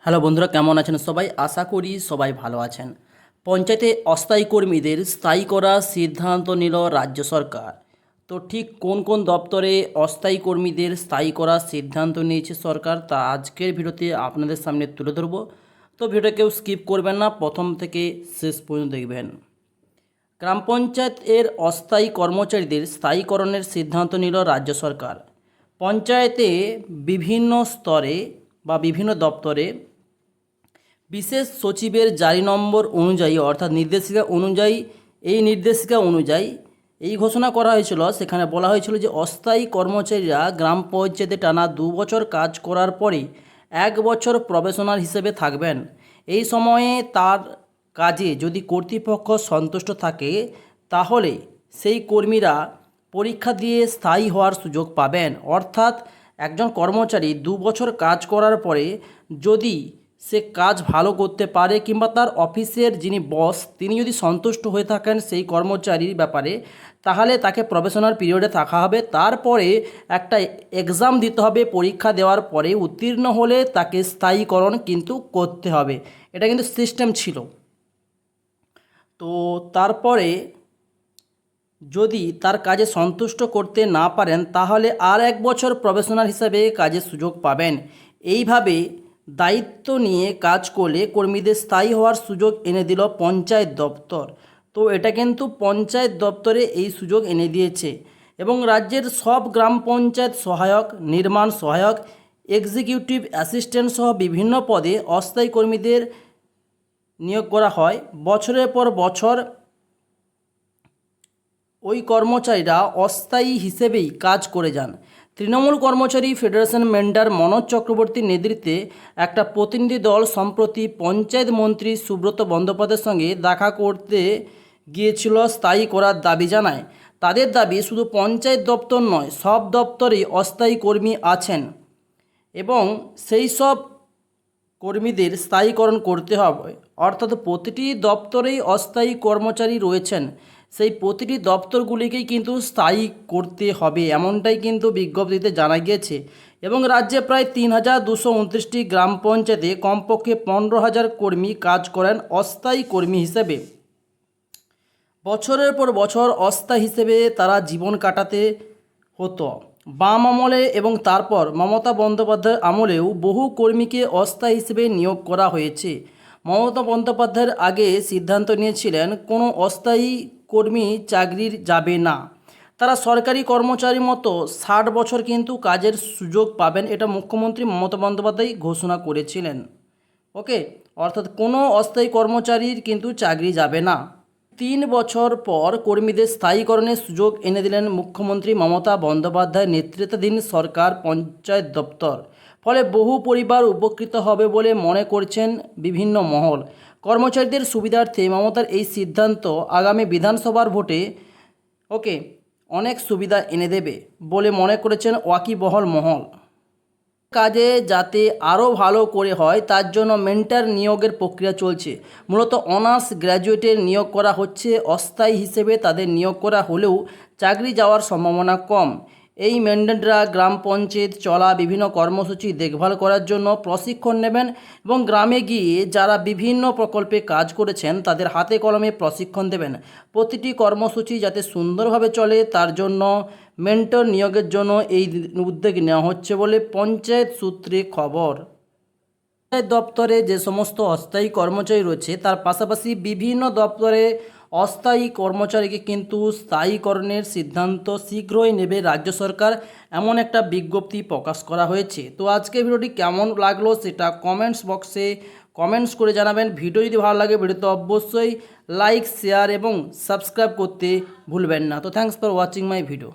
Hello বন্ধুরা, কেমন আছেন সবাই? আশা করি সবাই ভালো আছেন। পঞ্চায়েতে অস্থায়ী কর্মীদের স্থায়ী করার সিদ্ধান্ত নিল রাজ্য সরকার। তো ঠিক কোন কোন দপ্তরে অস্থায়ী কর্মীদের স্থায়ী করার সিদ্ধান্ত নিয়েছে সরকার, তা আজকের ভিডিওতে আপনাদের সামনে তুলে ধরবো। তো ভিডিওটা কেউ স্কিপ করবেন না, প্রথম থেকে শেষ পর্যন্ত দেখবেন। গ্রাম পঞ্চায়েত এর অস্থায়ী কর্মচারীদের স্থায়ীকরণের সিদ্ধান্ত নিল রাজ্য সরকার। পঞ্চায়েতে বিভিন্ন স্তরে বা বিভিন্ন দপ্তরে বিশেষ সচিবের জারি নম্বর অনুযায়ী অর্থাৎ নির্দেশিকা অনুযায়ী এই ঘোষণা করা হয়েছিল। সেখানে বলা হয়েছিল যে অস্থায়ী কর্মচারীরা গ্রাম পঞ্চায়েতে টানা 2 বছর কাজ করার পরে 1 বছর প্রবেশনার হিসেবে থাকবেন। এই সময়ে তার কাজে যদি কর্তৃপক্ষ সন্তুষ্ট থাকে তাহলে সেই কর্মীরা পরীক্ষা দিয়ে স্থায়ী হওয়ার সুযোগ পাবেন। অর্থাৎ একজন কর্মচারী 2 বছর কাজ করার পরে যদি সে কাজ ভালো করতে পারে কিংবা তার অফিসের যিনি বস তিনি যদি সন্তুষ্ট হয়ে থাকেন সেই কর্মচারীর ব্যাপারে, তাহলে তাকে প্রবেশনাল পিরিয়ডে থাকা হবে। তারপরে একটা এক্সাম দিতে হবে, পরীক্ষা দেওয়ার পরে উত্তীর্ণ হলে তাকে স্থায়ীকরণ কিন্তু করতে হবে। এটা কিন্তু সিস্টেম ছিল। তো তারপরে যদি তার কাজে সন্তুষ্ট করতে না পারেন তাহলে আর 1 বছর প্রফেশনাল হিসাবে কাজের সুযোগ পাবেন। এইভাবে দায়িত্ব নিয়ে কাজ করলে কর্মীদের স্থায়ী হওয়ার সুযোগ এনে দিল পঞ্চায়েত দপ্তর। তো এটা কিন্তু পঞ্চায়েত দপ্তরে এই সুযোগ এনে দিয়েছে এবং রাজ্যের সব গ্রাম পঞ্চায়েত সহায়ক, নির্মাণ সহায়ক, এক্সিকিউটিভ অ্যাসিস্ট্যান্ট সহ বিভিন্ন পদে অস্থায়ী কর্মীদের নিয়োগ করা হয়। বছরের পর বছর ওই কর্মচারীরা অস্থায়ী হিসেবেই কাজ করে যান। তৃণমূল কর্মচারী ফেডারেশন মেন্ডার মনোজ চক্রবর্তীর নেতৃত্বে একটা প্রতিনিধি দল সম্প্রতি পঞ্চায়েত মন্ত্রী সুব্রত বন্দ্যোপাধ্যায়ের সঙ্গে দেখা করতে গিয়েছিল, স্থায়ী করার দাবি জানায়। তাদের দাবি শুধু পঞ্চায়েত দপ্তর নয়, সব দপ্তরেই অস্থায়ী কর্মী আছেন এবং সেই সব কর্মীদের স্থায়ীকরণ করতে হবে। অর্থাৎ প্রতিটি দপ্তরেই অস্থায়ী কর্মচারী রয়েছেন, সেই প্রতিটি দপ্তরগুলিকেই কিন্তু স্থায়ী করতে হবে, এমনটাই কিন্তু বিজ্ঞপ্তিতে জানা গিয়েছে। এবং রাজ্যে প্রায় ৩,২29টি গ্রাম পঞ্চায়েতে কমপক্ষে 15,000 কর্মী কাজ করেন অস্থায়ী কর্মী হিসেবে। বছরের পর বছর অস্থায়ী হিসেবে তারা জীবন কাটাতে হতো। বাম আমলে এবং তারপর মমতা বন্দ্যোপাধ্যায়ের আমলেও বহু কর্মীকে অস্থায়ী হিসেবে নিয়োগ করা হয়েছে। মমতা বন্দ্যোপাধ্যায়ের আগে সিদ্ধান্ত নিয়েছিলেন কোনো অস্থায়ী কর্মী চাকরির যাবে না, তারা সরকারি কর্মচারীর মতো 60 বছর কিন্তু কাজের সুযোগ পাবেন। এটা মুখ্যমন্ত্রী মমতা বন্দ্যোপাধ্যায় ঘোষণা করেছিলেন। ওকে, অর্থাৎ কোনো অস্থায়ী কর্মচারীর কিন্তু চাকরি যাবে না। 3 বছর পর কর্মীদের স্থায়ীকরণের সুযোগ এনে দিলেন মুখ্যমন্ত্রী মমতা বন্দ্যোপাধ্যায়ের নেতৃত্বাধীন সরকার পঞ্চায়েত দপ্তর। ফলে বহু পরিবার উপকৃত হবে বলে মনে করছেন বিভিন্ন মহল। কর্মচারীদের সুবিধার্থে মমতার এই সিদ্ধান্ত আগামী বিধানসভার ভোটে অনেক সুবিধা এনে দেবে বলে মনে করেছেন ওয়াকিবহল মহল। কাজে যাতে আরও ভালো করে হয় তার জন্য মেন্টর নিয়োগের প্রক্রিয়া চলছে। মূলত অনার্স গ্র্যাজুয়েটের নিয়োগ করা হচ্ছে, অস্থায়ী হিসেবে তাদের নিয়োগ করা হলেও চাকরি যাওয়ার সম্ভাবনা কম। এই মেন্টররা গ্রাম পঞ্চায়েত চলা বিভিন্ন কর্মসূচি দেখভাল করার জন্য প্রশিক্ষণ নেবেন এবং গ্রামে গিয়ে যারা বিভিন্ন প্রকল্পে কাজ করেছেন তাদের হাতে কলমে প্রশিক্ষণ দেবেন। প্রতিটি কর্মসূচি যাতে সুন্দরভাবে চলে তার জন্য মেন্টর নিয়োগের জন্য এই উদ্যোগ নেওয়া হচ্ছে বলে পঞ্চায়েত সূত্রে খবর। পঞ্চায়েত দপ্তরে যে সমস্ত অস্থায়ী কর্মচারী রয়েছে তার পাশাপাশি বিভিন্ন দপ্তরে অস্থায়ী কর্মচারীকে কিন্তু স্থায়ীকরণের সিদ্ধান্ত শীঘ্রই নেবে রাজ্য সরকার, এমন একটা বিজ্ঞপ্তি প্রকাশ করা হয়েছে। তো আজকে ভিডিওটি কেমন লাগলো সেটা কমেন্টস বক্সে কমেন্টস করে জানাবেন। ভিডিও যদি ভালো লাগে ভিডিওতে অবশ্যই লাইক, শেয়ার এবং সাবস্ক্রাইব করতে ভুলবেন না। তো thanks for watching my video.